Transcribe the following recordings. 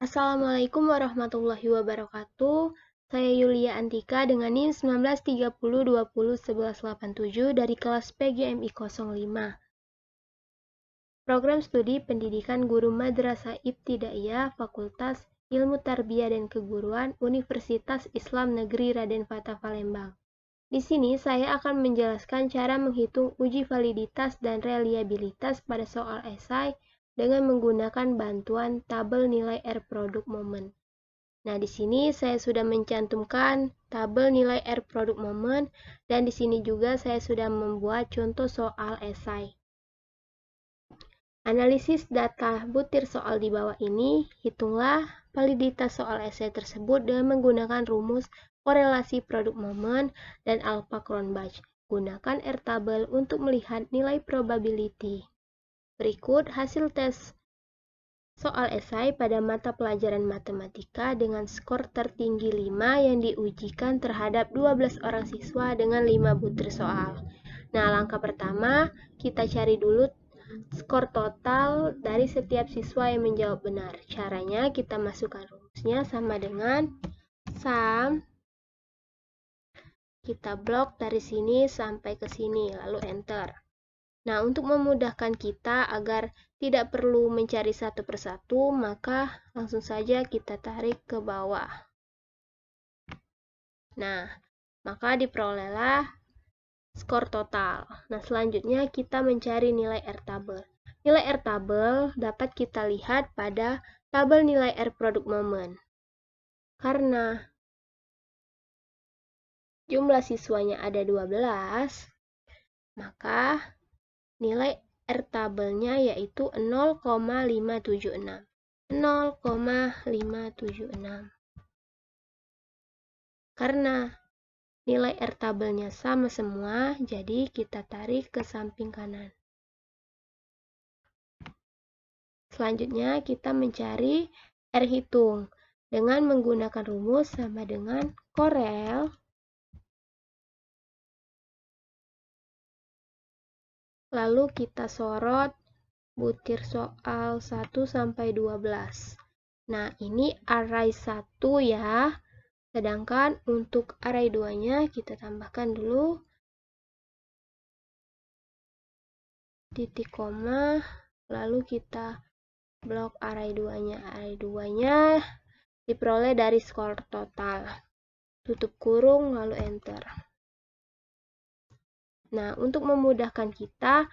Assalamualaikum warahmatullahi wabarakatuh. Saya Yulia Antika dengan NIM 1930201187 dari kelas PGMI 05. Program Studi Pendidikan Guru Madrasah Ibtidaiyah Fakultas Ilmu Tarbiyah dan Keguruan Universitas Islam Negeri Raden Fatah Palembang. Di sini saya akan menjelaskan cara menghitung uji validitas dan reliabilitas pada soal esai dengan menggunakan bantuan tabel nilai R produk momen. Nah, di sini saya sudah mencantumkan tabel nilai R produk momen dan di sini juga saya sudah membuat contoh soal esai. Analisis data butir soal di bawah ini, hitunglah validitas soal esai tersebut dengan menggunakan rumus korelasi produk momen dan Alpha-Cronbach. Gunakan R-tabel untuk melihat nilai probability. Berikut hasil tes soal esai pada mata pelajaran matematika dengan skor tertinggi 5 yang diujikan terhadap 12 orang siswa dengan 5 butir soal. Nah, langkah pertama, kita cari dulu skor total dari setiap siswa yang menjawab benar. Caranya kita masukkan rumusnya sama dengan sum. Kita blok dari sini sampai ke sini, lalu enter. Nah, untuk memudahkan kita agar tidak perlu mencari satu persatu, maka langsung saja kita tarik ke bawah. Nah, maka diperolehlah skor total. Nah, selanjutnya kita mencari nilai R-tabel. Nilai R-tabel dapat kita lihat pada tabel nilai R produk momen. Karena jumlah siswanya ada 12, maka nilai R-tabelnya yaitu 0,576. 0,576. Karena nilai R-tabelnya sama semua, jadi kita tarik ke samping kanan. Selanjutnya kita mencari R hitung dengan menggunakan rumus sama dengan korel lalu kita sorot butir soal 1 sampai 12. Nah, ini array 1 ya. Sedangkan untuk array 2-nya kita tambahkan dulu titik koma, lalu kita blok array 2-nya. Array 2-nya diperoleh dari skor total. Tutup kurung, lalu enter. Nah, untuk memudahkan kita,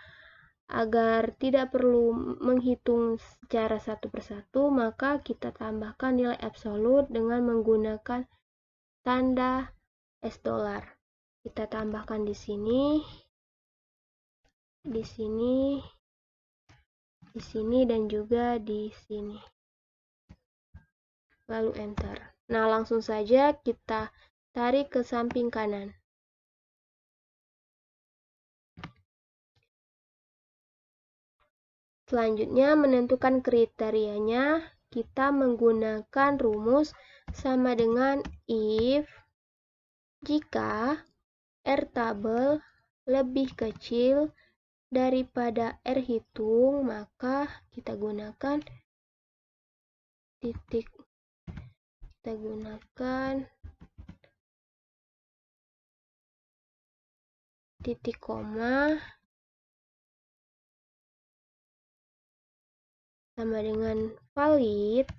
agar tidak perlu menghitung secara satu persatu, maka kita tambahkan nilai absolut dengan menggunakan tanda $. Kita tambahkan di sini, di sini, di sini, dan juga di sini. Lalu enter. Nah, langsung saja kita tarik ke samping kanan. Selanjutnya, menentukan kriterianya, kita menggunakan rumus sama dengan if jika R-tabel lebih kecil daripada R hitung, maka kita gunakan titik, titik koma sama dengan valid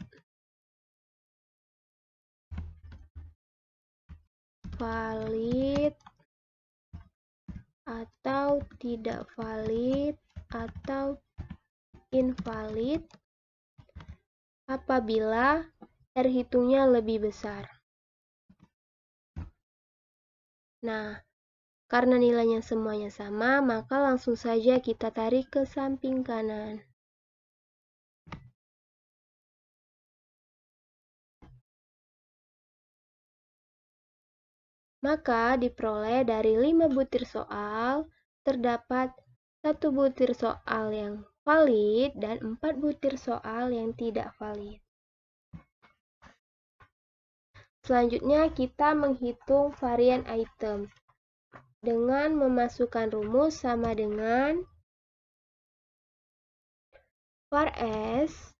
atau tidak valid atau invalid apabila R hitungnya lebih besar. Nah, karena nilainya semuanya sama, maka langsung saja kita tarik ke samping kanan. Maka diperoleh dari 5 butir soal, terdapat 1 butir soal yang valid dan 4 butir soal yang tidak valid. Selanjutnya kita menghitung varian item dengan memasukkan rumus sama dengan var S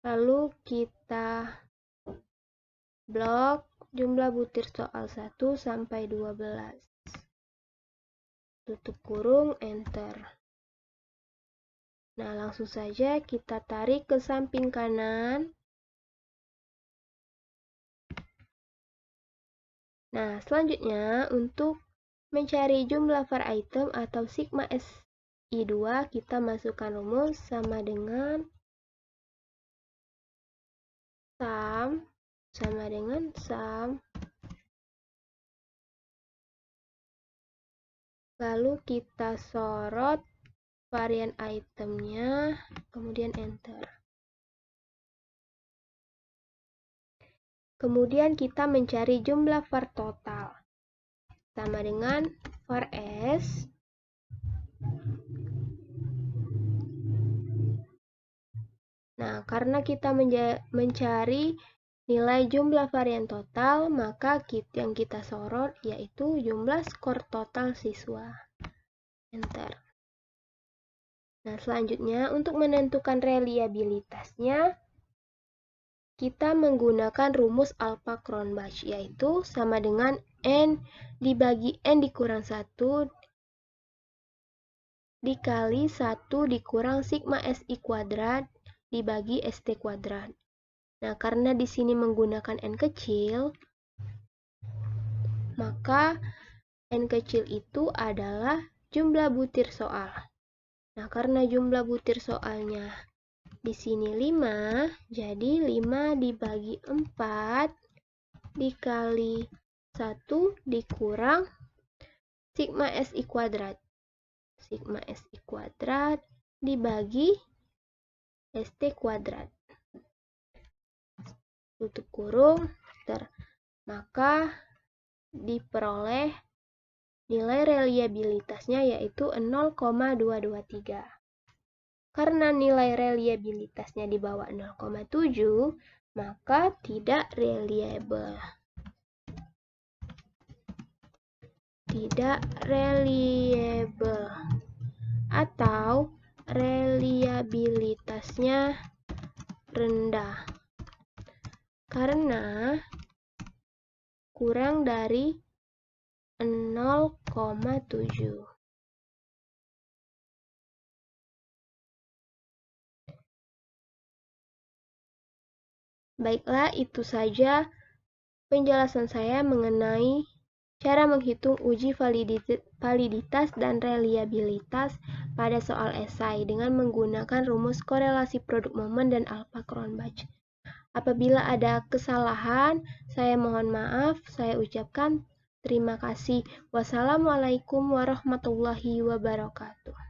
Lalu kita blok jumlah butir soal 1 sampai 12. Tutup kurung, enter. Nah, langsung saja kita tarik ke samping kanan. Nah, selanjutnya untuk mencari jumlah var item atau sigma SI2, kita masukkan rumus sama dengan sum lalu kita sorot varian itemnya, kemudian enter. Kemudian kita mencari jumlah var total, sama dengan var S Nah, karena kita mencari nilai jumlah varian total, maka yang kita sorot yaitu jumlah skor total siswa. Enter. Nah, selanjutnya untuk menentukan reliabilitasnya, kita menggunakan rumus Alpha-Cronbach, yaitu sama dengan N dibagi N dikurang 1 dikali 1 dikurang sigma SI kuadrat dibagi ST kuadrat. Nah, karena di sini menggunakan N kecil, maka N kecil itu adalah jumlah butir soal. Nah, karena jumlah butir soalnya di sini 5, jadi 5 dibagi 4 dikali 1 dikurang sigma SI kuadrat. Sigma SI kuadrat dibagi ST kuadrat. Tutup kurung, maka diperoleh nilai reliabilitasnya yaitu 0,223. Karena nilai reliabilitasnya di bawah 0,7, maka tidak reliable. Tidak reliable atau reliabilitasnya rendah. Karena kurang dari 0,7. Baiklah, itu saja penjelasan saya mengenai cara menghitung uji validitas dan reliabilitas pada soal esai dengan menggunakan rumus korelasi produk momen dan Alpha-Cronbach. Apabila ada kesalahan, saya mohon maaf. Saya ucapkan terima kasih. Wassalamualaikum warahmatullahi wabarakatuh.